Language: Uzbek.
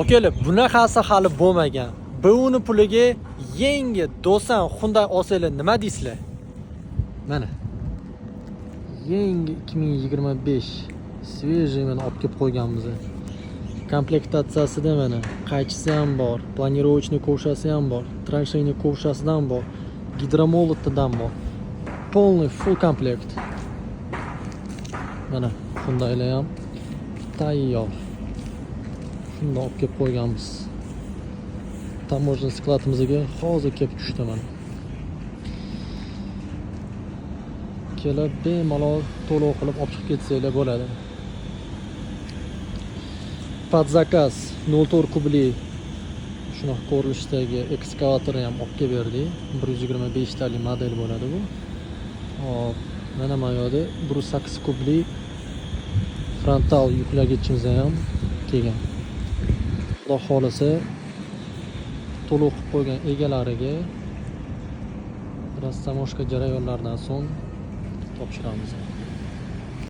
Akalar, bunaqasi hali bo'lmagan. Buni puliga yangi do'san Hyundai olsanglar nima deysizlar? Mana. Yangi 2025 свежий mana olib kelib qo'yganmiz. Komplektatsiyasida mana qaychisi ham bor, planirovочный kovshasi ham bor, transheyniy kovshasidan bor, gidromolotdan bor. Полный full komplekt. Mana Hyundai'lar ham tayyor. Shunda olib kelib qo'yganmiz. Taможный skladimizga hozir kelib tushdi mana. Kelib bemalol to'lov qilib olib chiqib ketsanglar bo'ladi. Под заказ 04 kubli shunaqa ko'rinishdagi ekskavatorni ham olib kelib berdik. 125 talik model bo'ladi bu. Hop, mana bu yerda 108 kubli frontal yuklagichimiz ham kelgan. Xudo xolasa to'lov qilib qo'ygan egalariga rassamoshka jarayonlardan so'ng topshiramiz.